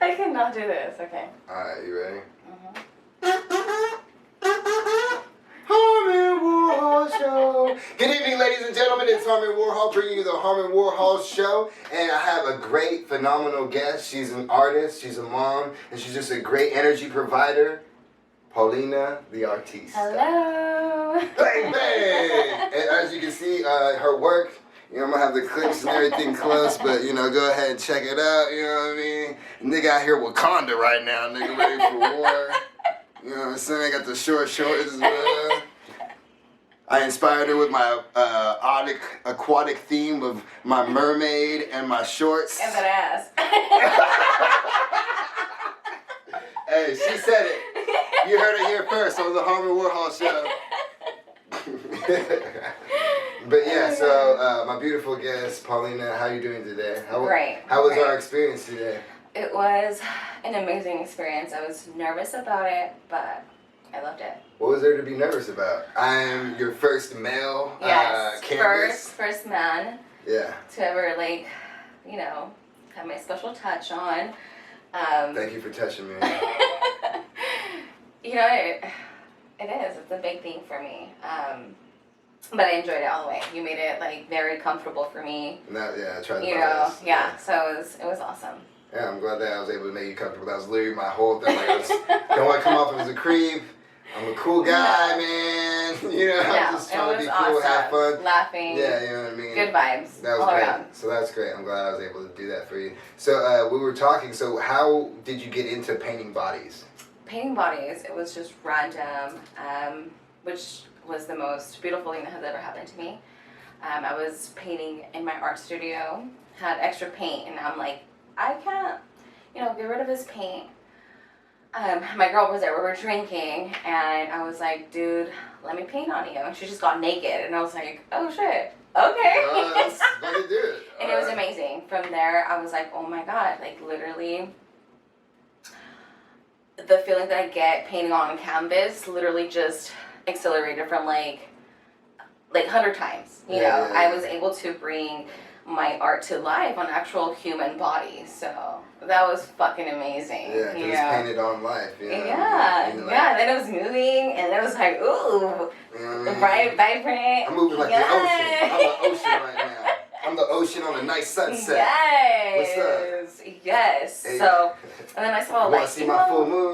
I cannot do this. Okay. Alright, you ready? Mm-hmm. Harmon Warhol Show. Good evening, ladies and gentlemen. It's Harmon Warhol bringing you the Harmon Warhol Show. And I have a great, phenomenal guest. She's an artist, she's a mom, and she's just a great energy provider. Paulina, the ARTISTA. Hello. Bang, bang! And as you can see, her work, you know, I'm going to have the clips and everything close, but, you know, go ahead and check it out, you know what I mean? Nigga out here Wakanda right now, nigga ready for war. You know what I'm saying? I got the short shorts as well. I inspired her with my aquatic theme of my mermaid and my shorts. And that ass. Hey, she said it. You heard it here first on the Harmon Warhol Show. But yeah, so my beautiful guest, Paulina, how you doing today? Great. How was Great. our experience today? It was an amazing experience. I was nervous about it, but I loved it. What was there to be nervous about? I'm your first male canvas. First man. Yeah. To ever, like, you know, have my special touch on. Thank you for touching me. You know, it is. It's a big thing for me. But I enjoyed it all the way. You made it, like, very comfortable for me. I tried to. You know, yeah. So it was awesome. Yeah, I'm glad that I was able to make you comfortable. That was literally my whole thing. Like, don't want to come off as a creep. I'm a cool guy, man. You know, I'm just trying to be cool, have fun. Laughing. Yeah, you know what I mean? Good vibes. That was all great. around. So that's great. I'm glad I was able to do that for you. So we were talking, so how did you get into painting bodies? Painting bodies, it was just random, which was the most beautiful thing that has ever happened to me. I was painting in my art studio, had extra paint, and I'm like, I can't, you know, get rid of this paint. My girl was there, we were drinking, and I was like, dude, let me paint on you. And she just got naked, and I was like, oh shit, okay. Let's do it. And it was amazing. From there, I was like, oh my god, like literally, the feeling that I get painting on canvas literally just accelerated from like 100 times. You know, I was able to bring my art to life on actual human bodies. So that was fucking amazing. Yeah, because it's painted on life. You know? Yeah, yeah. Then it was moving, and it was like, ooh, you know what I mean? bright, vibrant. I'm moving like the ocean. I'm the ocean right now. I'm the ocean on a nice sunset. Yes. What's up? Yes. Hey. So, and then I saw a light. Want to see my full moon?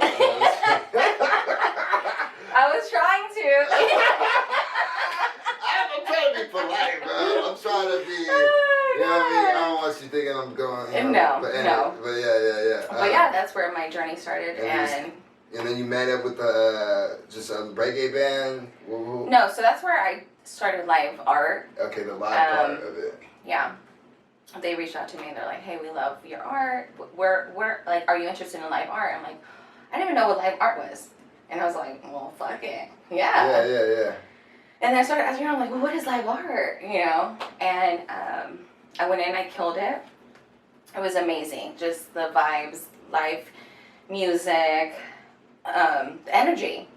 I was trying to. I'm trying to be polite, bro. I'm trying to be, you know what I mean? I don't want you thinking I'm going, you know. But yeah. But yeah, that's where my journey started. And then you met up with just a reggae band? No, so that's where I started live art. Okay, the live part of it. Yeah. They reached out to me and they're like, hey, we love your art. We're like, are you interested in live art? I'm like, I didn't even know what live art was. And I was like, well, fuck it. Yeah. Yeah. And then I started asking her, I'm like, well, what is live art? You know? And I went in, I killed it. It was amazing. Just the vibes, live music, energy.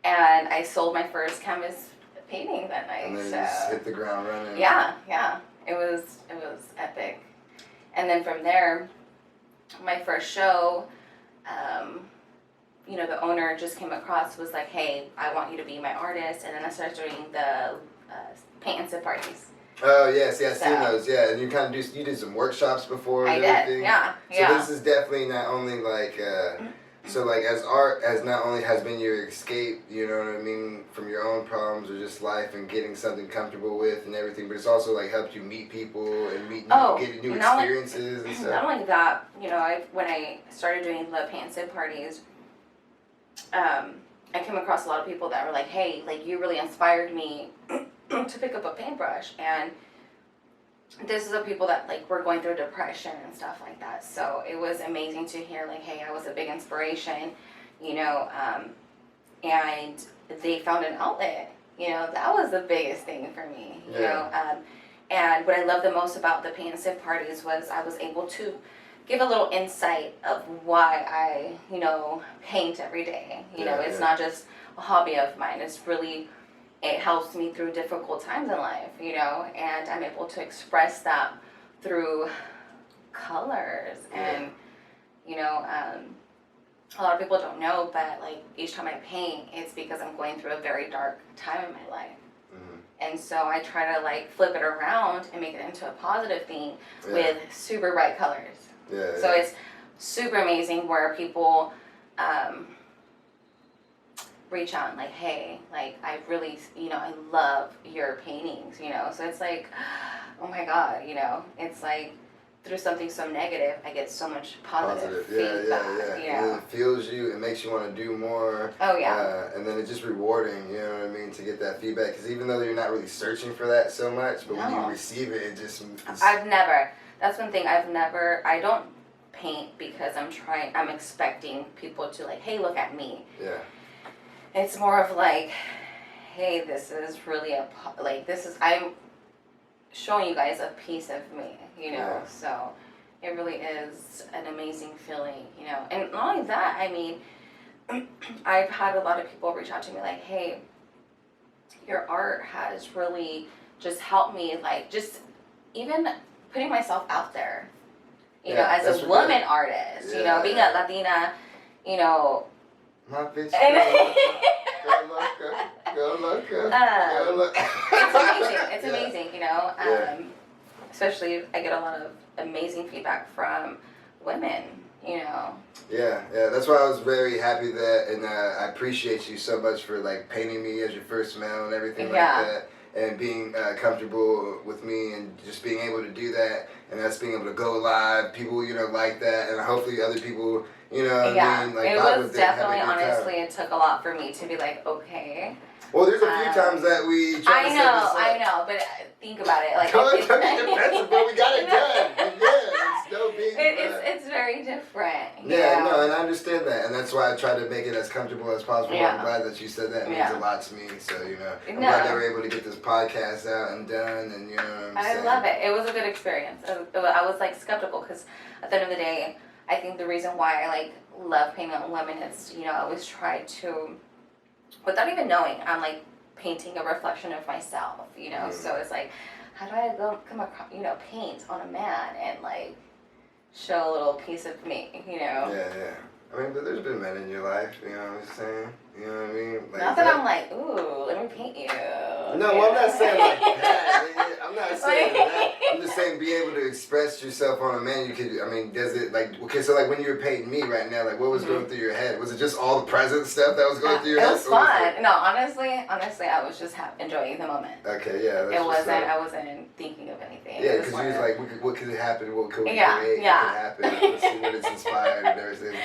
And I sold my first canvas painting that night. And then you just hit the ground running. Yeah. It was epic. And then from there, my first show, you know, the owner just came across, was like, hey, I want you to be my artist. And then I started doing the paint and sip parties. Oh, yeah, see, I've seen those, yeah. And you did some workshops before and everything. Yeah. So this is definitely not only like, so like as art, as not only has been your escape, you know what I mean, from your own problems or just life and getting something comfortable with and everything, but it's also like helped you meet people and get new experiences and stuff. Not only that, you know, when I started doing the paint and sip parties, I came across a lot of people that were like, hey, like you really inspired me to pick up a paintbrush. And this is the people that like were going through depression and stuff like that. So it was amazing to hear like, hey, I was a big inspiration, you know, and they found an outlet. You know, that was the biggest thing for me, you know. And what I love the most about the paint and sip parties was I was able to give a little insight of why I, you know, paint every day. You know, it's not just a hobby of mine. It's really, it helps me through difficult times in life, you know, and I'm able to express that through colors and, you know, a lot of people don't know, but like each time I paint, it's because I'm going through a very dark time in my life. And so I try to like flip it around and make it into a positive thing with super bright colors. So it's super amazing where people reach out and like, hey, like I really, you know, I love your paintings, you know. So it's like, oh my God, you know, it's like through something so negative, I get so much positive feedback. You know? It feels you. It makes you want to do more. Oh yeah. And then it's just rewarding. You know what I mean? To get that feedback, because even though you're not really searching for that so much, but when you receive it, it just. I've never. That's one thing I've never. I don't paint because I'm expecting people to like, hey, look at me. Yeah. It's more of like, hey, this is really I'm showing you guys a piece of me, you know, so it really is an amazing feeling, you know, and not only that, I mean, I've had a lot of people reach out to me like, hey, your art has really just helped me, like, just even putting myself out there, you know, as a woman artist, you know, being a Latina, you know. My bitch, go loca. It's amazing. It's amazing, you know. Especially, I get a lot of amazing feedback from women, you know. Yeah. That's why I was very happy that, and I appreciate you so much for like painting me as your first male and everything like that, and being comfortable with me and just being able to do that, and us being able to go live. People, you know, like that, and hopefully other people. You know what I mean? Like, it was definitely, honestly, it took a lot for me to be like, okay. Well, there's a few times that we try to set this up. I know, but think about it. Like, it's defensive, but we got it done. It's no big it's very different. Yeah, no, and I understand that, and that's why I try to make it as comfortable as possible. I'm glad that you said that. It means a lot to me. So, you know, I'm glad that we're able to get this podcast out and done, and you know what I'm saying? I love it. It was a good experience. I was, like, skeptical, because at the end of the day, I think the reason why I, like, love painting on women is, you know, I always try to, without even knowing, I'm, like, painting a reflection of myself, you know, so it's like, how do I come across, you know, paint on a man and, like, show a little piece of me, you know? Yeah. I mean, but there's been men in your life, you know what I'm saying? You know what I mean? Like, not that I'm like, ooh, let me paint you. No, well, I'm not saying like that. I'm not saying that. I'm just saying be able to express yourself on a man. You could, I mean, does it like, okay, so like when you were painting me right now, like what was going through your head? Was it just all the present stuff that was going through your head? It was fun. No, honestly, I was just enjoying the moment. Okay, yeah. I wasn't thinking of anything. Yeah, because you was like, what could happen? What could we create? What could happen? Let's see what it's inspired and everything.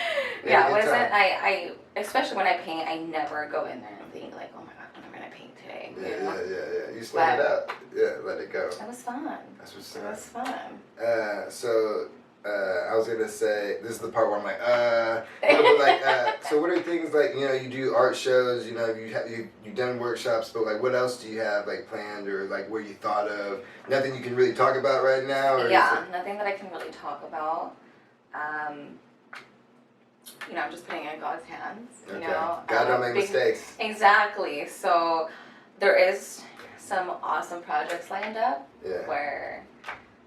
I especially when I paint, I never go in there and think like, oh my God, what am I gonna paint today? Yeah. You just let it out. Yeah, let it go. That was fun. That's what's up. It was fun. I was gonna say, this is the part where I'm like, so what are things like, you know, you do art shows, you know, you've done workshops, but like what else do you have like planned or like where you thought of? Nothing you can really talk about right now? Or nothing that I can really talk about. You know, I'm just putting it in God's hands, you know. God don't make mistakes. Exactly. So there is some awesome projects lined up where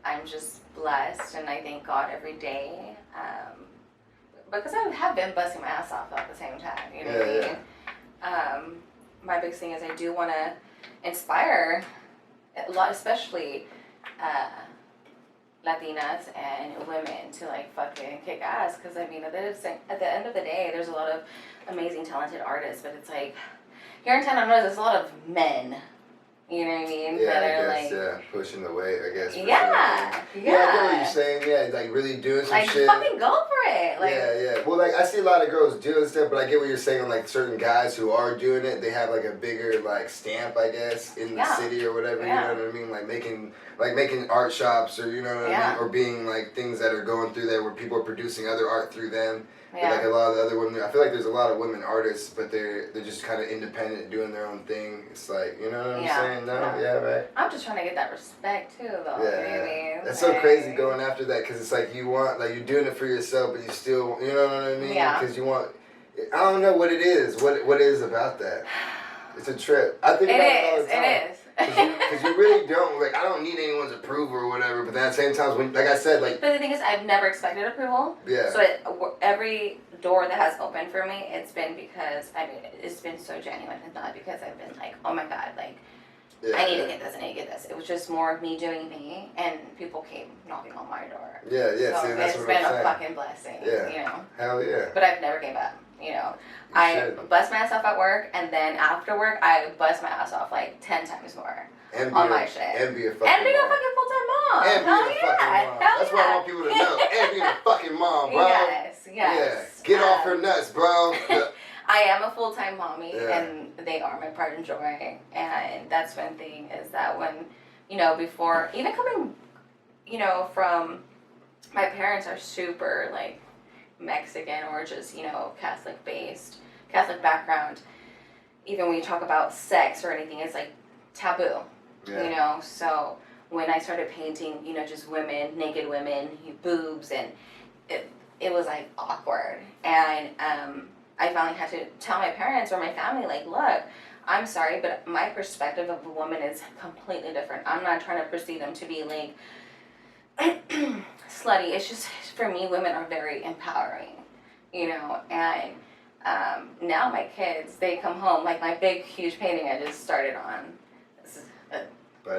I'm just blessed and I thank God every day. Because I have been busting my ass off at the same time, you know what I mean? My big thing is I do want to inspire a lot, especially Latinas and women to like fucking kick ass, because I mean at the end of the day there's a lot of amazing talented artists, but it's like here in town I know there's a lot of men, you know what I mean, that are pushing the weight, I guess. I get what you're saying. Like really doing some shit. Fucking go for it. Like, Well, like I see a lot of girls doing stuff, but I get what you're saying. Like certain guys who are doing it, they have like a bigger like stamp, I guess, in the city or whatever. You know what I mean? Like making art shops, or you know what I mean, or being like things that are going through there where people are producing other art through them. But like a lot of the other women, I feel like there's a lot of women artists, but they're just kind of independent, doing their own thing. It's like, you know what I'm saying? No, right. I'm just trying to get that respect too, though. Yeah. That's so crazy going after that, because it's like you want, like you're doing it for yourself, but you still, you know what I mean? Because you want, I don't know what it is. What is about that? It's a trip. I think about it all the time. It is. Because you really don't, like, I don't need anyone's approval or whatever, but then at the same time, when, like I said, like... But the thing is, I've never expected approval. Yeah. So every door that has opened for me, it's been because, I mean, it's been so genuine. It's not because I've been like, oh my God, like, Yeah, I need to get this, I need to get this. It was just more of me doing me, and people came knocking on my door. Yeah, yeah, So see, that's it's what been I'm saying. a fucking blessing, Yeah. you know. Hell yeah. But I've never gave up, you know. You I should. bust my ass off at work, and then after work, I bust my ass off like 10 times more And on my shit. And be a fucking And being a mom. fucking full-time mom. And Hell being a yeah. fucking mom. Hell That's yeah. what I want people to know. And being a fucking mom, bro. Yes, yes. Yeah. Get off her nuts, bro. I am a full-time mommy, Yeah. and they are my pride and joy. And that's one thing is that when, you know, before, even coming, you know, from, my parents are super, like, Mexican or just, you know, Catholic-based, Catholic background. Even when you talk about sex or anything, it's, like, taboo, Yeah. you know? So when I started painting, you know, just women, naked women, boobs, and it was, like, awkward. And, I finally had to tell my parents or my family, like, look, I'm sorry, but my perspective of a woman is completely different. I'm not trying to perceive them to be, like, slutty. It's just, for me, women are very empowering, you know, and now my kids, they come home, like my big, huge painting I just started on, this is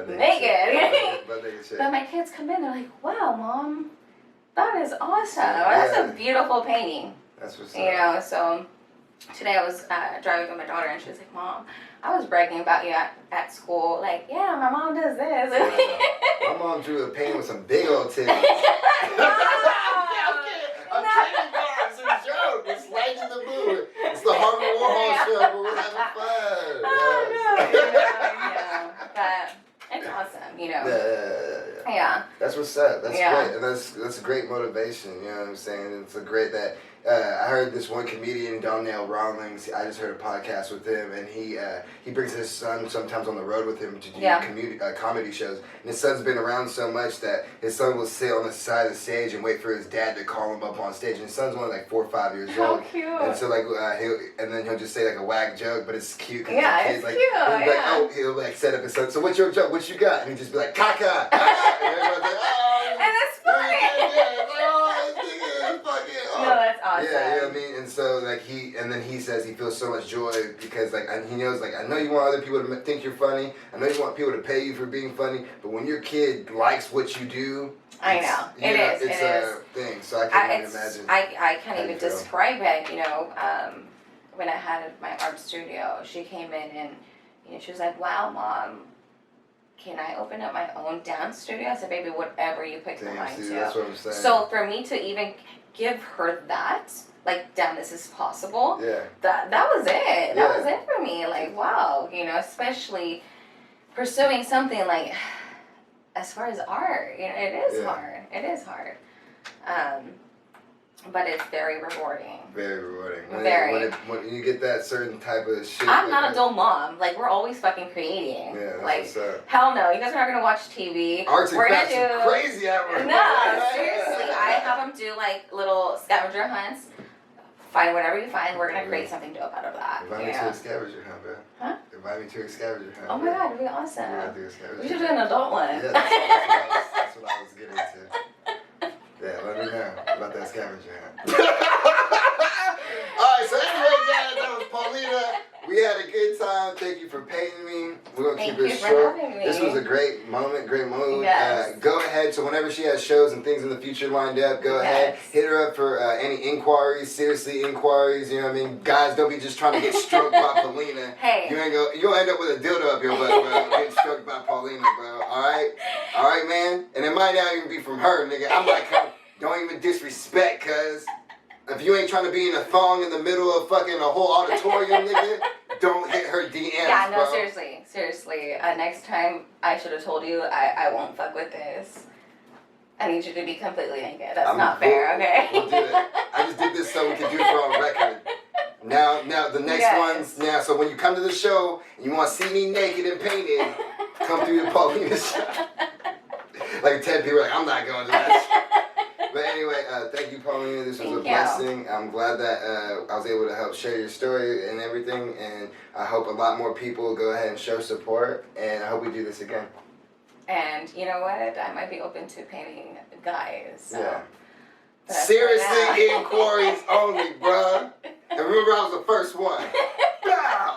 naked. But my kids come in, they're like, wow, Mom, that is awesome. That's a beautiful painting. That's what's up. You know, so today I was driving with my daughter, and she was like, Mom, I was bragging about you at school. Like, yeah, my mom does this. My mom drew a painting with some big old titties. I'm kidding, guys. It's a joke. It's Light in the Mood. It's the Harmon Warhol Show, but we're having fun. No. But it's awesome, you know. Yeah. That's what's up. That's Yeah. great. And that's a great motivation, you know what I'm saying? It's a great that I heard this one comedian, Donnell Rawlings, I just heard a podcast with him, and he brings his son sometimes on the road with him to do comedy shows. And his son's been around so much that his son will sit on the side of the stage and wait for his dad to call him up on stage. And his son's only like 4 or 5 years How old. cute. And so like he'll just say like a whack joke, but it's cute. Yeah, it's it's like, cute. He'll be like, oh, he'll like set up his son. So what's your joke? What you got? And he'll just be like, caca, caca. And everyone's like, oh. And it's funny. No, that's awesome. Yeah, you know what I mean? And so, like, he says he feels so much joy because, like, and he knows, like, I know you want other people to think you're funny. I know you want people to pay you for being funny. But when your kid likes what you do, I know. It's a thing. So I can't even imagine. I can't even describe it, you know. When I had my art studio, she came in and, you know, she was like, wow, Mom, can I open up my own dance studio? I said, baby, whatever you put your mind to. That's what I'm saying. So for me to even give her that, like, damn, this is possible. Yeah. That was it. That was it for me. Like, wow, you know, especially pursuing something like, as far as art, you know, it is hard. It is hard. But it's very rewarding. Very rewarding. When you get that certain type of shit. I'm not a dull mom. Like, we're always fucking creating. Yeah, that's like, what's up. hell no. You guys are not going to watch TV. Arts and we're crafts gonna are crazy at work. No, seriously. I have them do, like, little scavenger hunts. Find whatever you find. We're going to create something dope out of that. Invite me to a scavenger hunt, bro. Huh? Invite me to a scavenger hunt. Oh my God, it'd be awesome. We're gonna do a scavenger We should hunt. do an adult one. Yeah, that's what I was getting to. Yeah, let me know about that scavenger hunt. Alright, so anyway, guys, that was Paulina. We had a good time. Thank you for paying me. We're going to keep it short. This was a great moment, great mood. Yes. Go ahead. So whenever she has shows and things in the future lined up, go ahead. Hit her up for any inquiries, seriously inquiries. You know what I mean? Guys, don't be just trying to get stroked by Paulina. Hey. You'll end up with a dildo up your butt, bro. Getting stroked by Paulina, bro. Alright? Alright, man? And it might not even be from her, nigga. I'm like, don't even disrespect, cuz. If you ain't trying to be in a thong in the middle of fucking a whole auditorium, nigga, don't hit her DMs, Yeah, no, bro. seriously. Next time, I should have told you I won't fuck with this. I need you to be completely naked. That's not fair, okay? We'll do it. I just did this so we can do it for on record. Now the next one's now. So when you come to the show and you want to see me naked and painted, come through the Paulina show. Like 10 people are like, I'm not going to that. But anyway, thank you, Paulina. This was Thank a you. blessing. I'm glad that I was able to help share your story and everything. And I hope a lot more people go ahead and show support. And I hope we do this again. And you know what? I might be open to painting guys. So. Yeah. But that's Seriously, right now. inquiries only, bruh. And remember, I was the first one. Bow!